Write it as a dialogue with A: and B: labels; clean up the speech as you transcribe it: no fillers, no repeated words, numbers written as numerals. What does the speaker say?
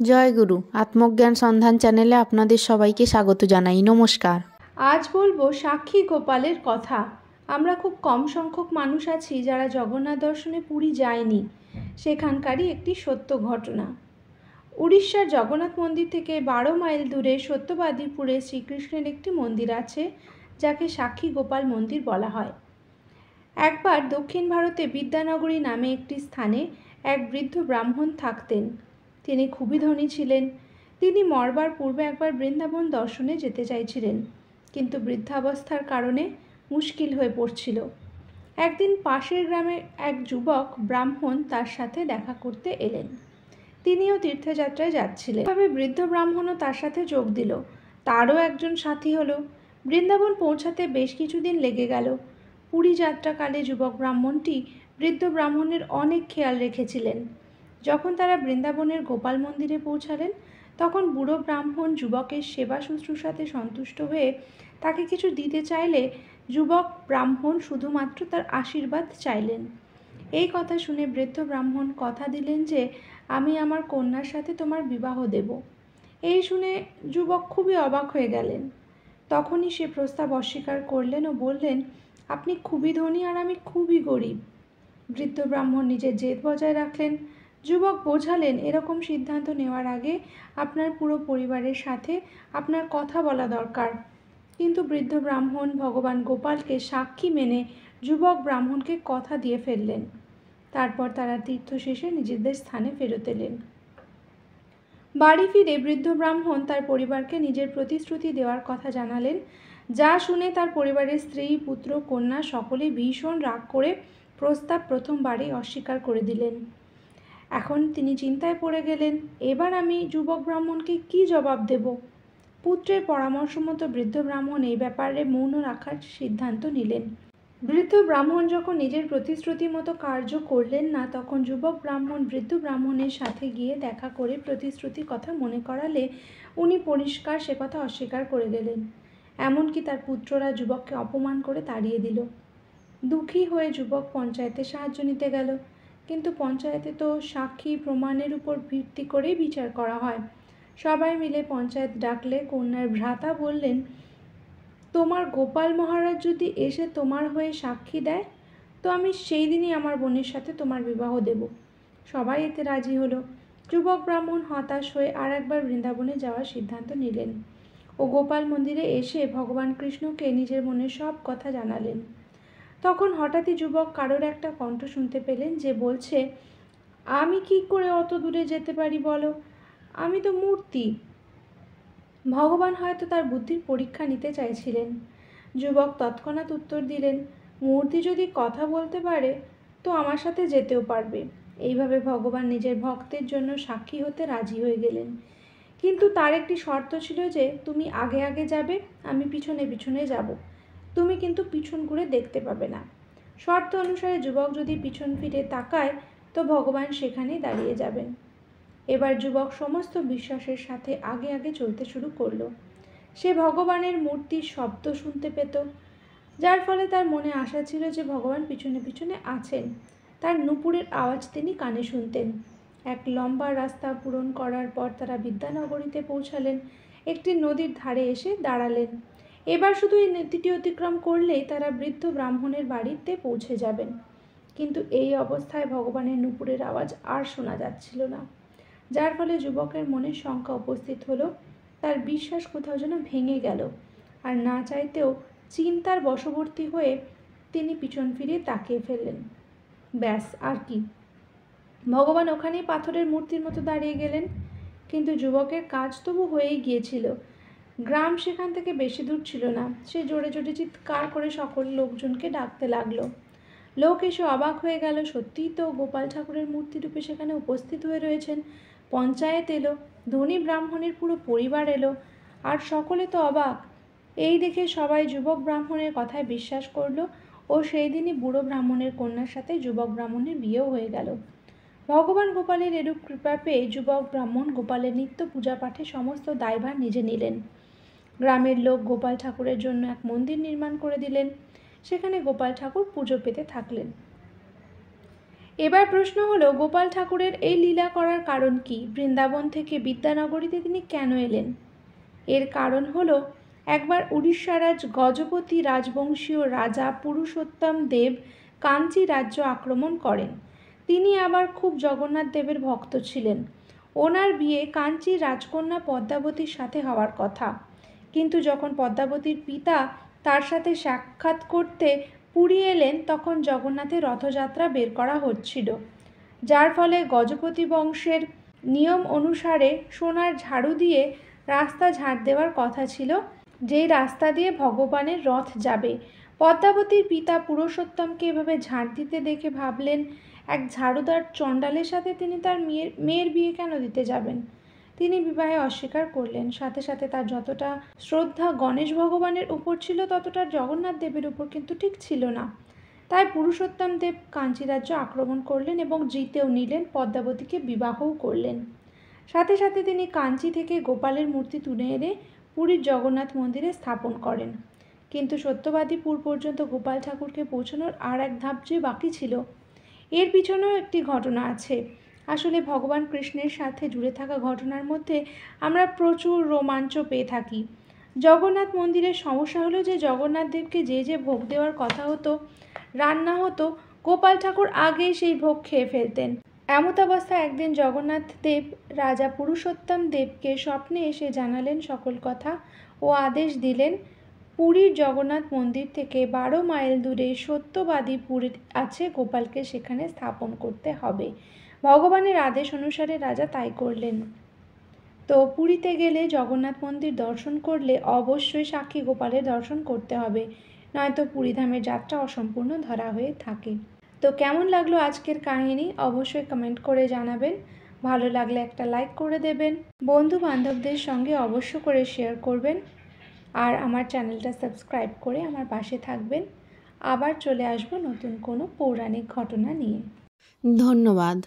A: জয় গুরু আত্মজ্ঞান সন্ধান চ্যানেলে আপনাদের সবাইকে স্বাগত জানাই। নমস্কার।
B: আজ বলবো সাক্ষী গোপালের কথা। আমরা খুব কম সংখ্যক মানুষ আছি যারা জগন্নাথ দর্শনে পুরী যায়নি। সেখানকারই একটি সত্য ঘটনা। উড়িষ্যার জগন্নাথ মন্দির থেকে 12 মাইল দূরে সত্যবাদীপুরে শ্রীকৃষ্ণের একটি মন্দির আছে, যাকে সাক্ষী গোপাল মন্দির বলা হয়। একবার দক্ষিণ ভারতে বিদ্যানগরী নামে একটি স্থানে এক বৃদ্ধ ব্রাহ্মণ থাকতেন। তিনি খুবই ধনী ছিলেন। তিনি মরবার পূর্বে একবার বৃন্দাবন দর্শনে যেতে চাইছিলেন, কিন্তু বৃদ্ধাবস্থার কারণে মুশকিল হয়ে পড়ছিল। একদিন পাশের গ্রামের এক যুবক ব্রাহ্মণ তার সাথে দেখা করতে এলেন। তিনিও তীর্থযাত্রায় যাচ্ছিলেন। তবে বৃদ্ধ ব্রাহ্মণও তার সাথে যোগ দিল। তারও একজন সাথী হলো। বৃন্দাবন পৌঁছাতে বেশ কিছুদিন লেগে গেল। পুরী যাত্রাকালে যুবক ব্রাহ্মণটি বৃদ্ধ ব্রাহ্মণের অনেক খেয়াল রেখেছিলেন। যখন তারা বৃন্দাবনের গোপাল মন্দিরে পৌঁছালেন, তখন বুড়ো ব্রাহ্মণ যুবকের সেবা শুশ্রূষাতে সন্তুষ্ট হয়ে তাকে কিছু দিতে চাইলে যুবক ব্রাহ্মণ শুধুমাত্র তার আশীর্বাদ চাইলেন। এই কথা শুনে বৃদ্ধ ব্রাহ্মণ কথা দিলেন যে, আমি আমার কন্যার সাথে তোমার বিবাহ দেব। এই শুনে যুবক খুবই অবাক হয়ে গেলেন। তখনই সে প্রস্তাব অস্বীকার করলেন ও বললেন, আপনি খুবই ধনী আর আমি খুবই গরিব। বৃদ্ধ ব্রাহ্মণ নিজের জেদ বজায় রাখলেন। যুবক বোঝালেন, এরকম সিদ্ধান্ত নেওয়ার আগে আপনার পুরো পরিবারের সাথে আপনার কথা বলা দরকার। কিন্তু বৃদ্ধ ব্রাহ্মণ ভগবান গোপালকে সাক্ষী মেনে যুবক ব্রাহ্মণকে কথা দিয়ে ফেললেন। তারপর তারা তীর্থ শেষে নিজেদের স্থানে ফেরত এলেন। বাড়ি ফিরে বৃদ্ধ ব্রাহ্মণ তার পরিবারকে নিজের প্রতিশ্রুতি দেওয়ার কথা জানালেন, যা শুনে তার পরিবারের স্ত্রী, পুত্র, কন্যা সকলেই ভীষণ রাগ করে প্রস্তাব প্রথমবারেই অস্বীকার করে দিলেন। এখন তিনি চিন্তায় পড়ে গেলেন, এবার আমি যুবক ব্রাহ্মণকে কি জবাব দেব? পুত্রের পরামর্শ মতো বৃদ্ধ ব্রাহ্মণ এই ব্যাপারে মৌন রাখার সিদ্ধান্ত নিলেন। বৃদ্ধ ব্রাহ্মণ যখন নিজের প্রতিশ্রুতি মতো কার্য করলেন না, তখন যুবক ব্রাহ্মণ বৃদ্ধ ব্রাহ্মণের সাথে গিয়ে দেখা করে প্রতিশ্রুতির কথা মনে করালে উনি পরিষ্কার সে কথা অস্বীকার করে গেলেন। এমনকি তার পুত্ররা যুবককে অপমান করে তাড়িয়ে দিল। দুঃখী হয়ে যুবক পঞ্চায়েতে সাহায্য নিতে গেল, কিন্তু পঞ্চায়েতে তো সাক্ষী প্রমাণের উপর ভিত্তি করেই বিচার করা হয়। সবাই মিলে পঞ্চায়েত ডাকলে কন্যার ভ্রাতা বললেন, তোমার গোপাল মহারাজ যদি এসে তোমার হয়ে সাক্ষী দেয়, তো আমি সেই দিনই আমার বোনের সাথে তোমার বিবাহ দেব। সবাই এতে রাজি হলো। যুবক ব্রাহ্মণ হতাশ হয়ে আর একবার বৃন্দাবনে যাওয়ার সিদ্ধান্ত নিলেন ও গোপাল মন্দিরে এসে ভগবান কৃষ্ণকে নিজের মনের সব কথা জানালেন। তখন হঠাৎই যুবক কারোর একটা কণ্ঠ শুনতে পেলেন যে বলছে, আমি কি করে অত দূরে যেতে পারি বলো? আমি তো মূর্তি। ভগবান হয়তো তার বুদ্ধির পরীক্ষা নিতে চাইছিলেন। যুবক তৎক্ষণাৎ উত্তর দিলেন, মূর্তি যদি কথা বলতে পারে তো আমার সাথে যেতেও পারবে। এইভাবে ভগবান নিজের ভক্তের জন্য সাক্ষী হতে রাজি হয়ে গেলেন। কিন্তু তার একটি শর্ত ছিল যে, তুমি আগে আগে যাবে, আমি পিছনে পিছনে যাব। তুমি কিন্তু পিছন ঘুরে দেখতে পাবে না। শর্ত অনুসারে যুবক যদি পিছন ফিরে তাকায়, তো ভগবান সেখানেই দাঁড়িয়ে যাবেন। এবার যুবক সমস্ত বিশ্বাসের সাথে আগে আগে চলতে শুরু করলো। সে ভগবানের মূর্তির শব্দ শুনতে পেত, যার ফলে তার মনে আশা ছিল যে ভগবান পিছনে পিছনে আছেন। তার নূপুরের আওয়াজ তিনি কানে শুনতেন। এক লম্বা রাস্তা পূরণ করার পর তারা বিদ্যানগরীতে পৌঁছালেন। একটি নদীর ধারে এসে দাঁড়ালেন। এবার শুধু এই নদীটি অতিক্রম করলেই তারা বৃদ্ধ ব্রাহ্মণের বাড়িতে পৌঁছে যাবেন। কিন্তু এই অবস্থায় ভগবানের নূপুরের আওয়াজ আর শোনা যাচ্ছিল না, যার ফলে যুবকের মনে শঙ্কা উপস্থিত হলো। তার বিশ্বাস কোথাও যেন ভেঙে গেল, আর না চাইতেও চিন্তার বশবর্তী হয়ে তিনি পিছন ফিরে তাকিয়ে ফেললেন। ব্যাস, আর কি, ভগবান ওখানেই পাথরের মূর্তির মতো দাঁড়িয়ে গেলেন। কিন্তু যুবকের কাজ তবু হয়েই গিয়েছিল। গ্রাম সেখান থেকে বেশি দূর ছিল না। সে জোরে জোরে চিৎকার করে সকল লোকজনকে ডাকতে লাগলো। লোক এসে অবাক হয়ে গেল, সত্যিই তো গোপাল ঠাকুরের মূর্তি রূপে সেখানে উপস্থিত হয়ে রয়েছেন। পঞ্চায়েত এলো, ধনী ব্রাহ্মণের পুরো পরিবার এলো, আর সকলে তো অবাক। এই দেখে সবাই যুবক ব্রাহ্মণের কথায় বিশ্বাস করলো ও সেই দিনই বুড়ো ব্রাহ্মণের কন্যার সাথে যুবক ব্রাহ্মণের বিয়েও হয়ে গেল। ভগবান গোপালের এরূপ কৃপা পেয়ে যুবক ব্রাহ্মণ গোপালের নিত্য পূজা পাঠে সমস্ত দায়ভার নিজে নিলেন। গ্রামের লোক গোপাল ঠাকুরের জন্য এক মন্দির নির্মাণ করে দিলেন। সেখানে গোপাল ঠাকুর পুজো পেতে থাকলেন। এবার প্রশ্ন হলো, গোপাল ঠাকুরের এই লীলা করার কারণ কি? বৃন্দাবন থেকে বিদ্যানগরীতে তিনি কেন এলেন? এর কারণ হলো, একবার উড়িষ্যারাজ গজপতি রাজবংশীয় রাজা পুরুষোত্তম দেব কাঞ্চি রাজ্য আক্রমণ করেন। তিনি আবার খুব জগন্নাথ দেবের ভক্ত ছিলেন। ওনার বিয়ে কাঞ্চির রাজকন্যা পদ্মাবতীর সাথে হওয়ার কথা, কিন্তু যখন পদ্মাবতীর পিতা তার সাথে সাক্ষাৎ করতে পুরী এলেন, তখন জগন্নাথের রথযাত্রা বের করা হচ্ছিল, যার ফলে গজপতি বংশের নিয়ম অনুসারে সোনার ঝাড়ু দিয়ে রাস্তা ঝাড় দেওয়ার কথা ছিল, যেই রাস্তা দিয়ে ভগবানের রথ যাবে। পদ্মাবতীর পিতা পুরুষোত্তমকে এভাবে ঝাড় দিতে দেখে ভাবলেন, এক ঝাড়ুদার চণ্ডালের সাথে তিনি তার মেয়ের বিয়ে কেন দিতে যাবেন? তিনি বিবাহে অস্বীকার করলেন। সাথে সাথে তার যতটা শ্রদ্ধা গণেশ ভগবানের উপর ছিল, ততটা জগন্নাথ দেবের উপর কিন্তু ঠিক ছিল না। তাই পুরুষোত্তম দেব কাঞ্চি রাজ্য আক্রমণ করলেন এবং জিতেও নিলেন, পদ্মাবতীকে বিবাহও করলেন। সাথে সাথে তিনি কাঞ্চি থেকে গোপালের মূর্তি তুলে এনে পুরীর জগন্নাথ মন্দিরে স্থাপন করেন। কিন্তু সত্যবাদীপুর পর্যন্ত গোপাল ঠাকুরকে পৌঁছানোর আর এক ধাপ যে বাকি ছিল। এর পিছনেও একটি ঘটনা আছে। আসলে ভগবান কৃষ্ণের সাথে জুড়ে থাকা ঘটনার মধ্যে আমরা প্রচুর রোমাঞ্চ পেয়ে থাকি। জগন্নাথ মন্দিরের সমস্যা হলো যে জগন্নাথ দেবকে যে যে ভোগ দেওয়ার কথা হতো, রান্না হতো, গোপাল ঠাকুর আগেই সেই ভোগ খেয়ে ফেলতেন। এমতাবস্থায় একদিন জগন্নাথ দেব রাজা পুরুষোত্তম দেবকে স্বপ্নে এসে জানালেন সকল কথা ও আদেশ দিলেন, পুরীর জগন্নাথ মন্দির থেকে 12 মাইল দূরে সত্যবাদীপুর আছে, গোপালকে সেখানে স্থাপন করতে হবে। ভগবানের আদেশ অনুসারে রাজা তাই করলেন। তো পুরীতে গেলে জগন্নাথ মন্দির দর্শন করলে অবশ্যই সাক্ষী গোপালের দর্শন করতে হবে, নয়তো পুরীধামের যাত্রা অসম্পূর্ণ ধরা হয়ে থাকে। তো কেমন লাগলো আজকের কাহিনী অবশ্যই কমেন্ট করে জানাবেন। ভালো লাগলে একটা লাইক করে দেবেন, বন্ধু বান্ধবদের সঙ্গে অবশ্য করে শেয়ার করবেন, আর আমার চ্যানেলটা সাবস্ক্রাইব করে আমার পাশে থাকবেন। আবার চলে আসবো নতুন কোনো পৌরাণিক ঘটনা নিয়ে।
A: ধন্যবাদ।